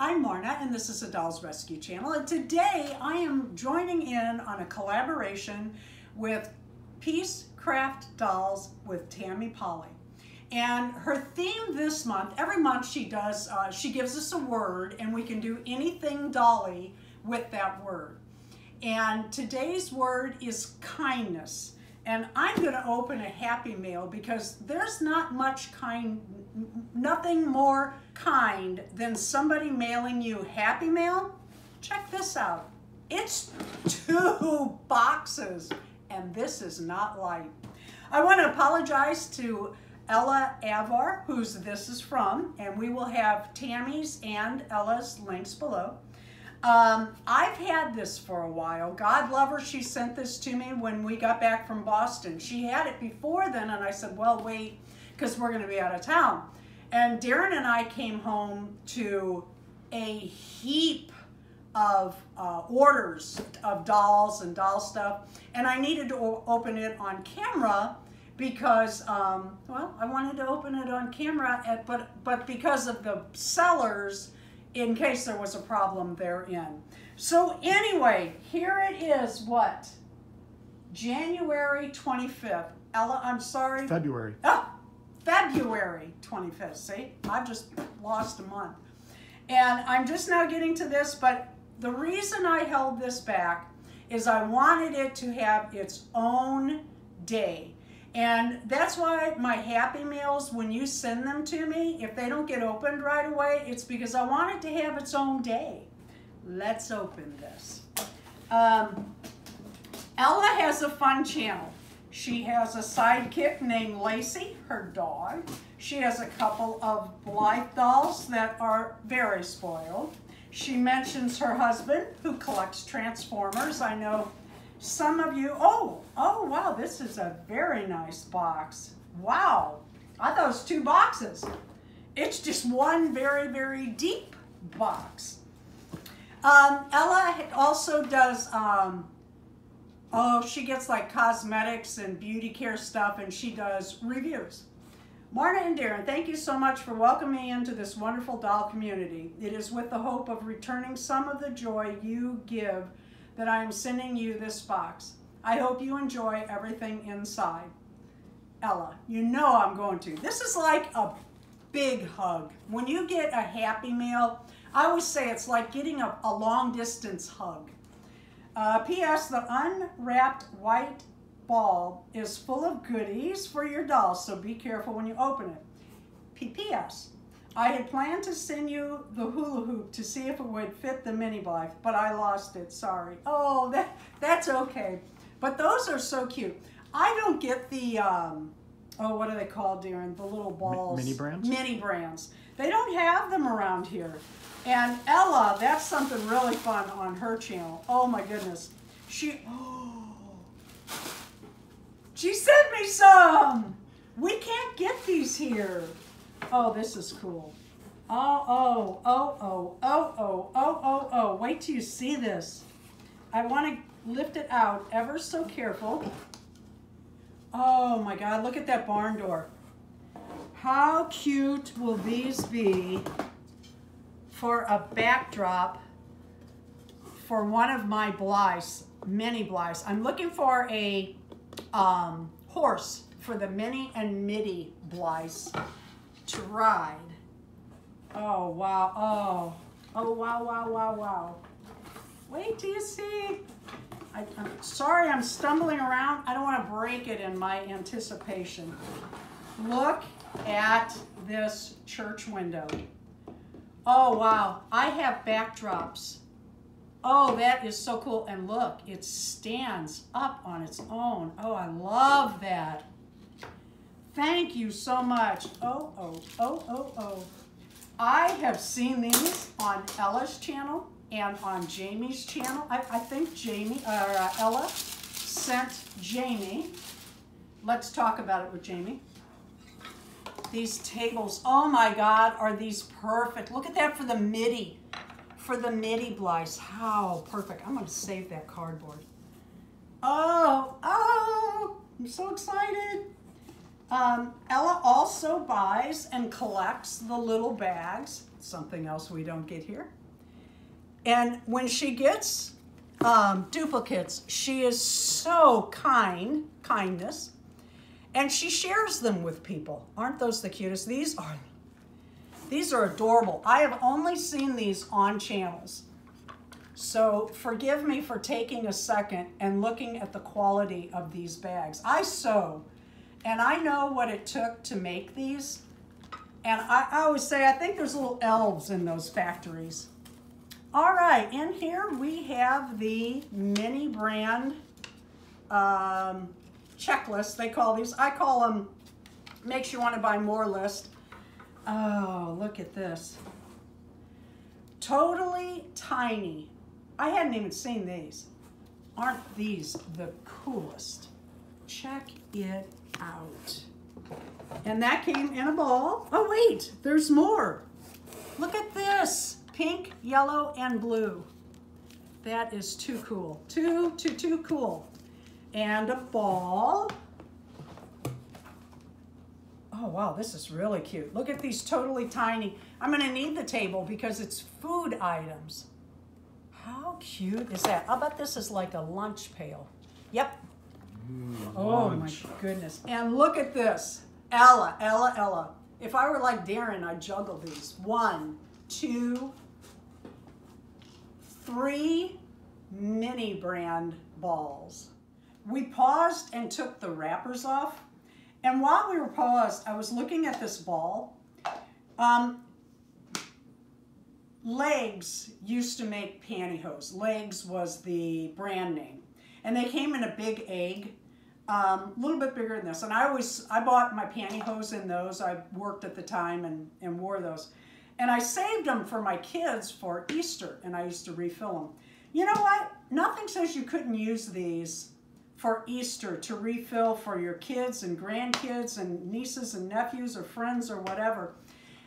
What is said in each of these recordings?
I'm Marna, and this is the Dolls Rescue Channel, and today I am joining in on a collaboration with Peace Craft Dolls with Tammy Polly. And her theme this month, every month she does, she gives us a word, and we can do anything dolly with that word. And today's word is kindness. And I'm going to open a Happy Mail because there's not much nothing more kind than somebody mailing you Happy Mail. Check this out. It's 2 boxes, and this is not light. I want to apologize to Ella Avar, whose this is from, and we will have Tammy's and Ella's links below. I've had this for a while. God love her, she sent this to me when we got back from Boston. She had it before then, and I said, well, wait, because we're going to be out of town. And Darren and I came home to a heap of orders of dolls and doll stuff, and I needed to open it on camera because, well, I wanted to open it on camera, but because of the sellers, in case there was a problem therein. So anyway, here it is, what? January 25th. Ella, I'm sorry. February. Oh, February 25th. See, I've just lost a month. And I'm just now getting to this, but the reason I held this back is I wanted it to have its own day. And that's why my Happy Meals, when you send them to me, if they don't get opened right away, it's because I want it to have its own day. Let's open this. Ella has a fun channel. She has a sidekick named Lacey, her dog. She has a couple of Blythe dolls that are very spoiled. She mentions her husband, who collects Transformers. I know some of you, oh wow, this is a very nice box. Wow, I thought it was 2 boxes. It's just one very, very deep box. Ella also does, she gets like cosmetics and beauty care stuff, and she does reviews. Marna and Darren, thank you so much for welcoming me into this wonderful doll community. It is with the hope of returning some of the joy you give that I am sending you this box. I hope you enjoy everything inside. Ella, you know I'm going to. This is like a big hug. When you get a Happy Meal, I always say it's like getting a long distance hug. P.S. The unwrapped white ball is full of goodies for your dolls, so be careful when you open it. P.P.S. I had planned to send you the hula hoop to see if it would fit the mini Blythe, but I lost it, sorry. Oh, that's okay. But those are so cute. I don't get the, oh, what are they called, Darren? The little balls. Mini brands? Mini brands. They don't have them around here. And Ella, that's something really fun on her channel. Oh my goodness. She sent me some. We can't get these here. Oh, this is cool. Oh. Wait till you see this. I want to lift it out ever so careful. Oh my God, look at that barn door. How cute will these be for a backdrop for one of my Blythes, mini Blythes? I'm looking for a horse for the mini and midi Blythes to ride. Oh wow, wow. Wait till you see. I'm sorry I'm stumbling around. I don't want to break it in my anticipation. Look at this church window. Oh wow, I have backdrops. Oh, that is so cool. And look, it stands up on its own. Oh, I love that. Thank you so much. Oh. I have seen these on Ella's channel and on Jamie's channel. I think Ella sent Jamie. Let's talk about it with Jamie. These tables, oh my God, are these perfect. Look at that for the midi. For the midi Blythes. How perfect. I'm going to save that cardboard. Oh, I'm so excited. Ella also buys and collects the little bags, something else we don't get here. And when she gets duplicates, she is so kindness, and she shares them with people. Aren't those the cutest? These are adorable. I have only seen these on channels. So forgive me for taking a second and looking at the quality of these bags. I sew, and I know what it took to make these. And I always say, I think there's little elves in those factories. All right, in here we have the mini brand checklist, they call these. I call them makes you want to buy more list. Oh, look at this. Totally Tiny. I hadn't even seen these. Aren't these the coolest? Check it out. And that came in a ball. Oh wait, there's more. Look at this. Pink, yellow, and blue. That is too cool. Too cool. And a ball. Oh wow, this is really cute. Look at these Totally Tiny. I'm gonna need the table because it's food items. How cute is that? I'll bet this is like a lunch pail. Yep. Oh my goodness. And look at this. Ella, Ella, Ella. If I were like Darren, I'd juggle these. 1, 2, 3 mini brand balls. We paused and took the wrappers off. And while we were paused, I was looking at this ball. Legs used to make pantyhose. Legs was the brand name. And they came in a big egg, a little bit bigger than this. And I bought my pantyhose in those. I worked at the time and wore those. And I saved them for my kids for Easter, and I used to refill them. You know what? Nothing says you couldn't use these for Easter to refill for your kids and grandkids and nieces and nephews or friends or whatever.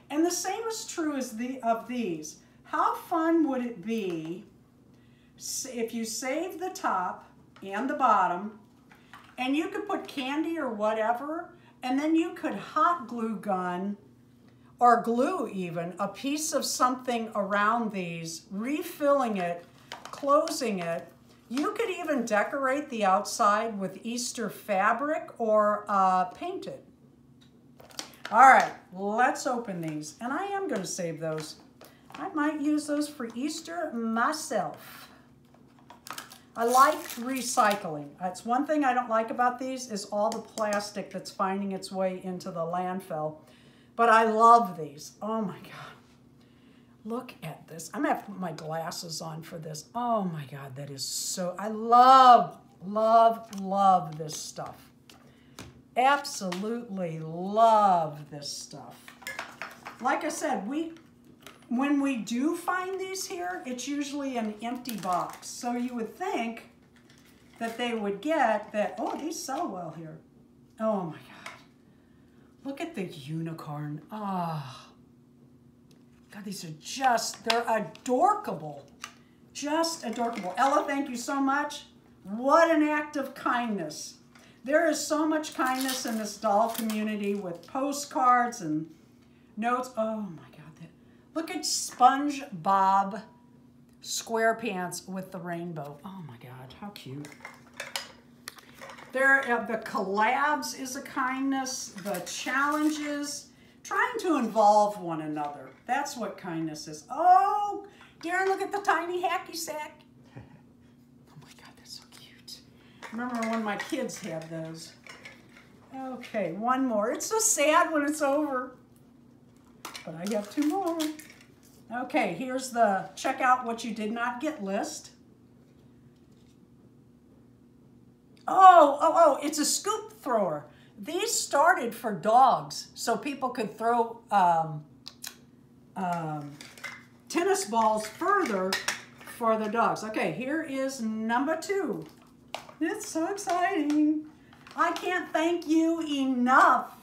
And the same is true as of these. How fun would it be if you saved the top and the bottom, and you could put candy or whatever, and then you could hot glue gun or glue even a piece of something around these, refilling it, closing it. You could even decorate the outside with Easter fabric or paint it. All right, let's open these. And I am going to save those. I might use those for Easter myself. I like recycling. That's one thing I don't like about these is all the plastic that's finding its way into the landfill. But I love these. Oh my God. Look at this. I'm gonna have to put my glasses on for this. Oh my God, that is so, I love, love, love this stuff. Absolutely love this stuff. Like I said, when we do find these here, it's usually an empty box. So you would think that they would get that, oh, these sell well here. Oh my God. Look at the unicorn. Ah. God, these are they're adorkable. Just adorkable. Ella, thank you so much. What an act of kindness. There is so much kindness in this doll community with postcards and notes. Oh my God. Look at SpongeBob SquarePants with the rainbow. Oh my God, how cute. The collabs is a kindness. The challenges, trying to involve one another. That's what kindness is. Oh, Darren, look at the tiny hacky sack. Oh my God, that's so cute. Remember when my kids had those. Okay, one more. It's so sad when it's over. But I have 2 more. Okay, here's the check out what you did not get list. Oh, it's a scoop thrower. These started for dogs, so people could throw tennis balls further for the dogs. Okay, here is number 2. It's so exciting. I can't thank you enough.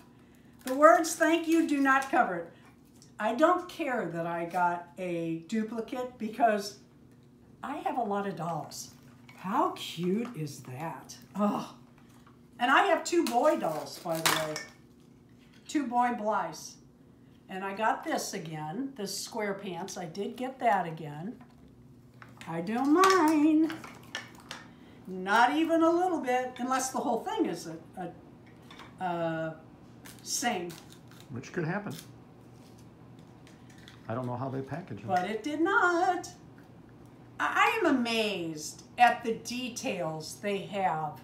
The words thank you do not cover it. I don't care that I got a duplicate because I have a lot of dolls. How cute is that? Oh, and I have 2 boy dolls, by the way. Two Boy Blythes. And I got this again, this square pants. I did get that again. I don't mind. Not even a little bit, unless the whole thing is same. Which could happen. I don't know how they package them. But it did not. I am amazed at the details they have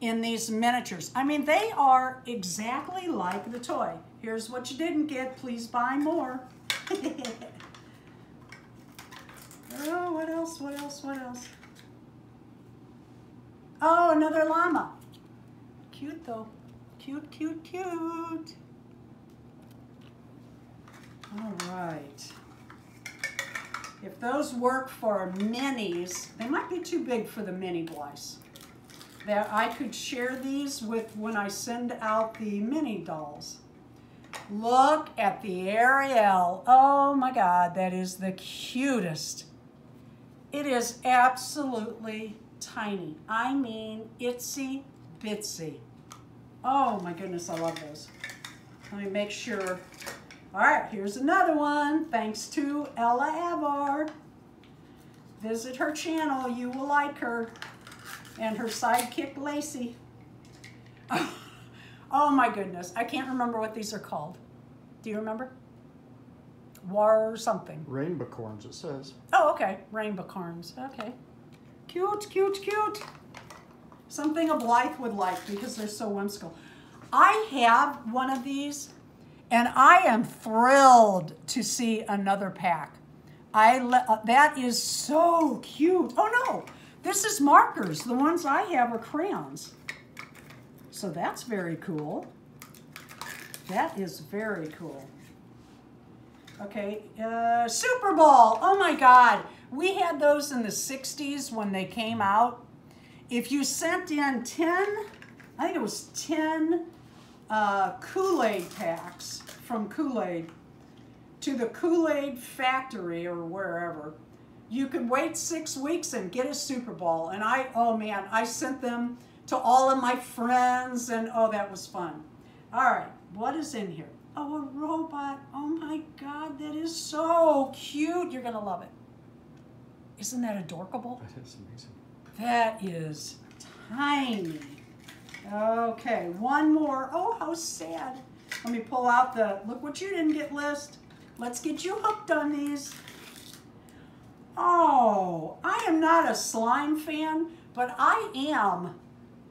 in these miniatures. I mean, they are exactly like the toy. Here's what you didn't get. Please buy more. Oh, what else, what else, what else? Oh, another llama. Cute, though. Cute, cute, cute. All right. If those work for minis, they might be too big for the mini Blythes. That I could share these with when I send out the mini dolls. Look at the Ariel. Oh my God, that is the cutest. It is absolutely tiny. I mean, itsy bitsy. Oh my goodness, I love those. Let me make sure. All right, here's another one. Thanks to Ella Avar. Visit her channel, you will like her. And her sidekick, Lacey. Oh my goodness, I can't remember what these are called. Do you remember? War something. Rainbow corns, it says. Oh, okay, rainbow corns, okay. Cute, cute, cute. Something a Blythe would like because they're so whimsical. I have one of these and I am thrilled to see another pack. That is so cute. Oh no, this is markers. The ones I have are crayons. So that's very cool. That is very cool. Okay, Super Bowl. Oh my God. We had those in the 60s when they came out. If you sent in 10, I think it was 10 Kool-Aid packs from Kool-Aid to the Kool-Aid factory or wherever, you could wait 6 weeks and get a Super Bowl. And oh man, I sent them to all of my friends and oh, that was fun. All right, what is in here? Oh, a robot. Oh my God, that is so cute. You're gonna love it. Isn't that adorable? That is amazing. That is tiny. Okay, one more. Oh, how sad. Let me pull out the, look what you didn't get list. Let's get you hooked on these. Oh, I am not a slime fan, but I am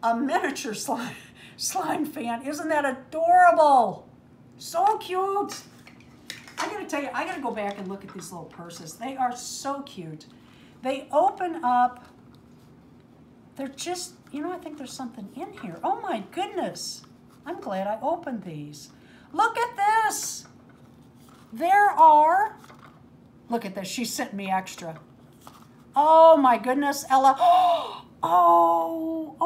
a miniature slime fan. Isn't that adorable? So cute. I gotta tell you, I gotta go back and look at these little purses. They are so cute. They open up. They're just, you know, I think there's something in here. Oh my goodness. I'm glad I opened these. Look at this. There are, look at this. She sent me extra. Oh my goodness, Ella. Oh,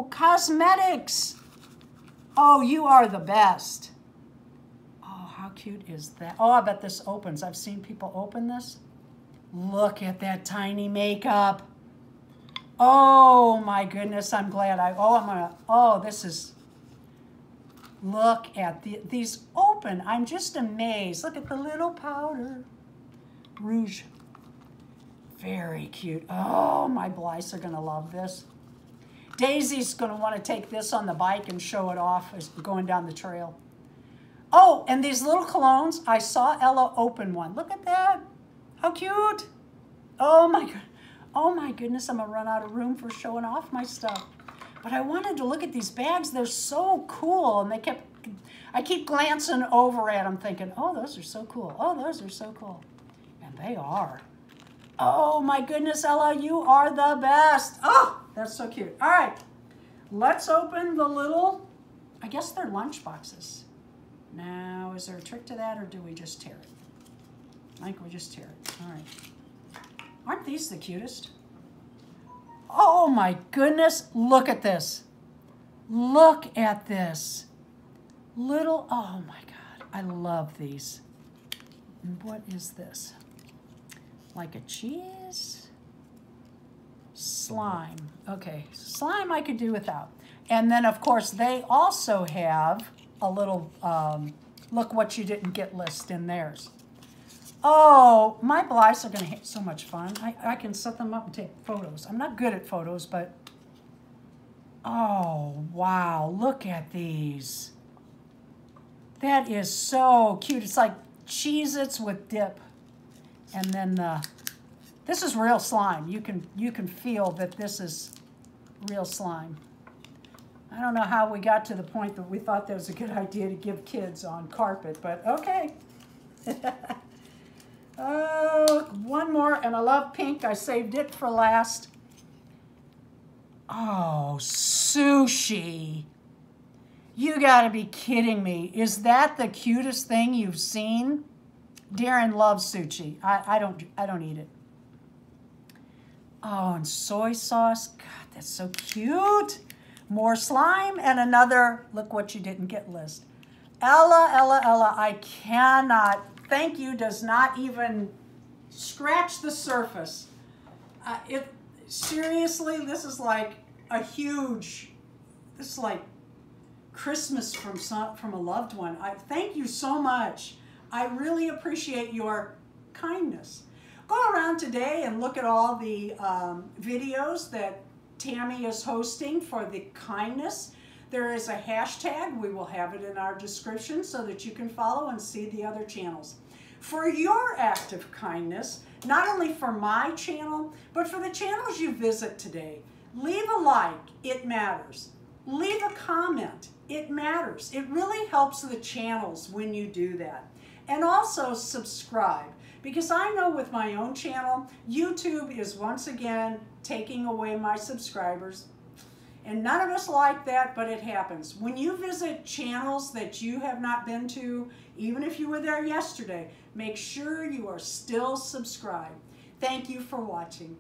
cosmetics. Oh, you are the best. Oh, how cute is that? Oh, I bet this opens. I've seen people open this. Look at that tiny makeup. Oh my goodness, I'm glad this is, look at these open. I'm just amazed. Look at the little powder. Rouge. Very cute. Oh, my Blythes are gonna love this. Daisy's gonna wanna take this on the bike and show it off as going down the trail. Oh, and these little colognes, I saw Ella open one. Look at that. How cute. Oh my goodness, I'm gonna run out of room for showing off my stuff. But I wanted to look at these bags. They're so cool. And I keep glancing over at them thinking, oh, those are so cool. Oh, those are so cool. And they are. Oh my goodness, Ella, you are the best. Oh, that's so cute. All right, let's open the little, I guess they're lunch boxes. Now, is there a trick to that or do we just tear it? I think we just tear it. All right. Aren't these the cutest? Oh my goodness, look at this. Look at this. Little, oh my God, I love these. And what is this? Like a cheese? Slime. Okay, slime I could do without. And then of course they also have a little look what you didn't get list in theirs. Oh, my blyths are going to have so much fun. I can set them up and take photos. I'm not good at photos, but oh, wow, look at these. That is so cute. It's like Cheez-Its with dip. And then this is real slime. You can feel that this is real slime. I don't know how we got to the point that we thought that was a good idea to give kids on carpet, but okay. Oh, one more, and I love pink. I saved it for last. Oh, sushi. You gotta be kidding me. Is that the cutest thing you've seen? Darren loves sushi. I don't eat it. Oh, and soy sauce. God, that's so cute. More slime and another look what you didn't get list. Ella, Ella, Ella, I cannot. Thank you does not even scratch the surface. Seriously, this is like a huge, this is like Christmas from a loved one. Thank you so much. I really appreciate your kindness. Go around today and look at all the videos that Tammy is hosting for the kindness. There is a hashtag. We will have it in our description so that you can follow and see the other channels. For your act of kindness, not only for my channel, but for the channels you visit today, leave a like. It matters. Leave a comment. It matters. It really helps the channels when you do that. And also subscribe, because I know with my own channel, YouTube is once again taking away my subscribers. And none of us like that, but it happens. When you visit channels that you have not been to, even if you were there yesterday, make sure you are still subscribed. Thank you for watching.